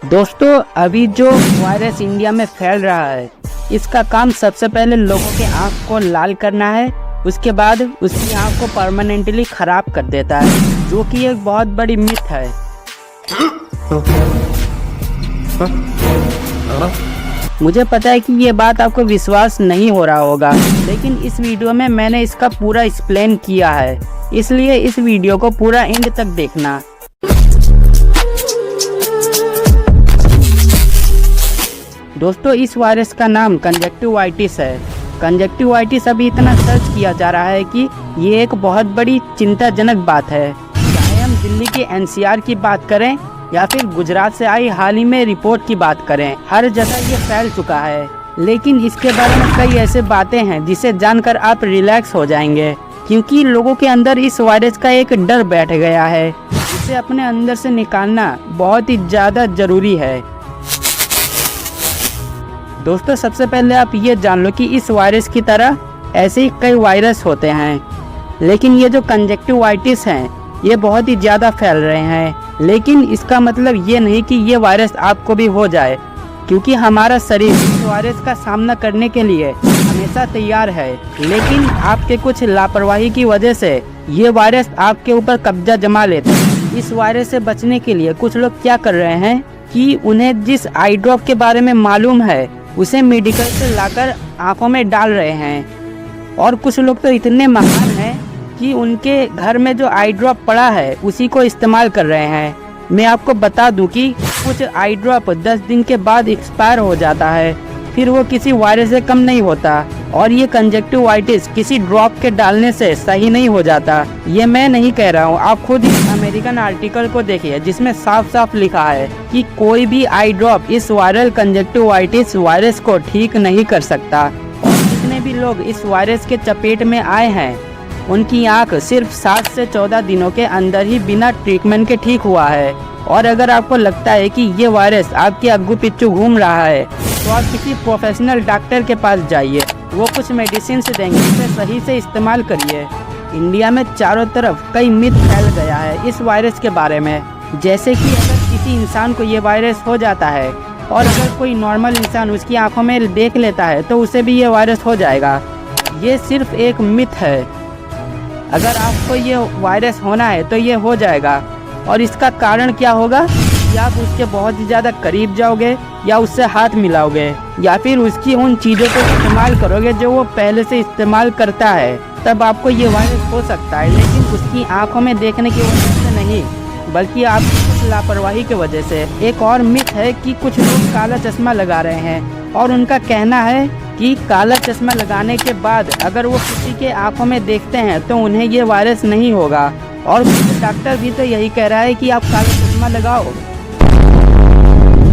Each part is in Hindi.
दोस्तों अभी जो वायरस इंडिया में फैल रहा है, इसका काम सबसे पहले लोगों के आँख को लाल करना है। उसके बाद उसकी आँख को परमानेंटली खराब कर देता है, जो कि एक बहुत बड़ी मिथ है। मुझे पता है कि ये बात आपको विश्वास नहीं हो रहा होगा, लेकिन इस वीडियो में मैंने इसका पूरा एक्सप्लेन किया है, इसलिए इस वीडियो को पूरा एंड तक देखना। दोस्तों इस वायरस का नाम कंजक्टिवाइटिस है। कंजक्टिवाइटिस अभी इतना सर्च किया जा रहा है कि ये एक बहुत बड़ी चिंताजनक बात है। चाहे हम दिल्ली के एनसीआर की बात करें या फिर गुजरात से आई हाल ही में रिपोर्ट की बात करें, हर जगह ये फैल चुका है। लेकिन इसके बारे में कई ऐसे बातें हैं जिसे जानकर आप रिलैक्स हो जाएंगे, क्योंकि लोगों के अंदर इस वायरस का एक डर बैठ गया है। इसे अपने अंदर से निकालना बहुत ही ज़्यादा जरूरी है। दोस्तों सबसे पहले आप ये जान लो कि इस वायरस की तरह ऐसे ही कई वायरस होते हैं, लेकिन ये जो कंजक्टिवाइटिस हैं ये बहुत ही ज़्यादा फैल रहे हैं। लेकिन इसका मतलब ये नहीं कि ये वायरस आपको भी हो जाए, क्योंकि हमारा शरीर इस वायरस का सामना करने के लिए हमेशा तैयार है। लेकिन आपके कुछ लापरवाही की वजह से ये वायरस आपके ऊपर कब्जा जमा लेते हैं। इस वायरस से बचने के लिए कुछ लोग क्या कर रहे हैं कि उन्हें जिस आई ड्रॉप के बारे में मालूम है उसे मेडिकल से लाकर आंखों में डाल रहे हैं। और कुछ लोग तो इतने महान हैं कि उनके घर में जो आई ड्रॉप पड़ा है उसी को इस्तेमाल कर रहे हैं। मैं आपको बता दूं कि कुछ आई ड्रॉप 10 दिन के बाद एक्सपायर हो जाता है, फिर वो किसी वायरस से कम नहीं होता। और ये कंजक्टिवाइटिस किसी ड्रॉप के डालने से सही नहीं हो जाता। ये मैं नहीं कह रहा हूँ, आप खुद इस अमेरिकन आर्टिकल को देखिए जिसमें साफ साफ लिखा है कि कोई भी आई ड्रॉप इस वायरल कंजक्टिवाइटिस वायरस को ठीक नहीं कर सकता। और जितने भी लोग इस वायरस के चपेट में आए हैं उनकी आँख सिर्फ 7 से 14 दिनों के अंदर ही बिना ट्रीटमेंट के ठीक हुआ है। और अगर आपको लगता है कि ये वायरस आपके अग्गू पिच्चू घूम रहा है तो आप किसी प्रोफेशनल डॉक्टर के पास जाइए, वो कुछ मेडिसिन से देंगे, उसे सही से इस्तेमाल करिए। इंडिया में चारों तरफ कई मिथ फैल गया है इस वायरस के बारे में, जैसे कि अगर किसी इंसान को ये वायरस हो जाता है और अगर कोई नॉर्मल इंसान उसकी आंखों में देख लेता है तो उसे भी ये वायरस हो जाएगा। ये सिर्फ एक मिथ है। अगर आपको ये वायरस होना है तो ये हो जाएगा। और इसका कारण क्या होगा कि आप उसके बहुत ही ज़्यादा करीब जाओगे या उससे हाथ मिलाओगे या फिर उसकी उन चीज़ों को इस्तेमाल करोगे जो वो पहले से इस्तेमाल करता है, तब आपको ये वायरस हो सकता है। लेकिन उसकी आंखों में देखने की वजह से नहीं, बल्कि आपकी कुछ लापरवाही की वजह से। एक और मिथ है कि कुछ लोग काला चश्मा लगा रहे हैं और उनका कहना है कि काला चश्मा लगाने के बाद अगर वो किसी के आंखों में देखते हैं तो उन्हें ये वायरस नहीं होगा। और डॉक्टर भी तो यही कह रहा है कि आप काला चश्मा लगाओ,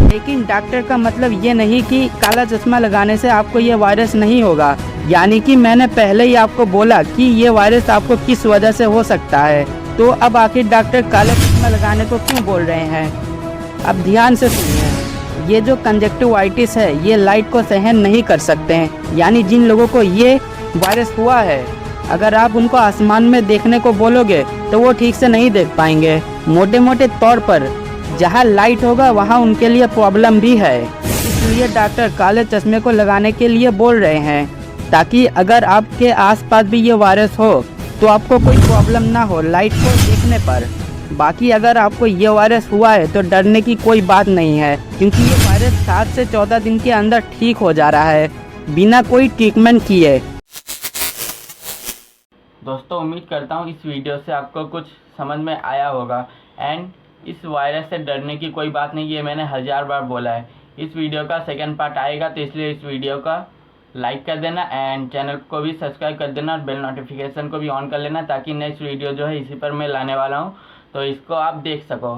लेकिन डॉक्टर का मतलब ये नहीं कि काला चश्मा लगाने से आपको ये वायरस नहीं होगा। यानी कि मैंने पहले ही आपको बोला कि ये वायरस आपको किस वजह से हो सकता है, तो अब आखिर डॉक्टर काला चश्मा लगाने को क्यों बोल रहे हैं? अब ध्यान से सुनिए, ये जो कंजक्टिवाइटिस है ये लाइट को सहन नहीं कर सकते हैं। यानी जिन लोगों को ये वायरस हुआ है, अगर आप उनको आसमान में देखने को बोलोगे तो वो ठीक से नहीं देख पाएंगे। मोटे मोटे तौर पर जहाँ लाइट होगा वहाँ उनके लिए प्रॉब्लम भी है। इसलिए डॉक्टर काले चश्मे को लगाने के लिए बोल रहे हैं, ताकि अगर आपके आसपास भी ये वायरस हो तो आपको कोई प्रॉब्लम ना हो लाइट को देखने पर। बाकी अगर आपको ये वायरस हुआ है तो डरने की कोई बात नहीं है, क्योंकि ये वायरस 7 से 14 दिन के अंदर ठीक हो जा रहा है बिना कोई ट्रीटमेंट किए। दोस्तों उम्मीद करता हूँ इस वीडियो से आपको कुछ समझ में आया होगा। एंड इस वायरस से डरने की कोई बात नहीं, ये मैंने 1000 बार बोला है। इस वीडियो का सेकंड पार्ट आएगा, तो इसलिए इस वीडियो का लाइक कर देना एंड चैनल को भी सब्सक्राइब कर देना और बेल नोटिफिकेशन को भी ऑन कर लेना, ताकि नेक्स्ट वीडियो जो है इसी पर मैं लाने वाला हूँ तो इसको आप देख सको।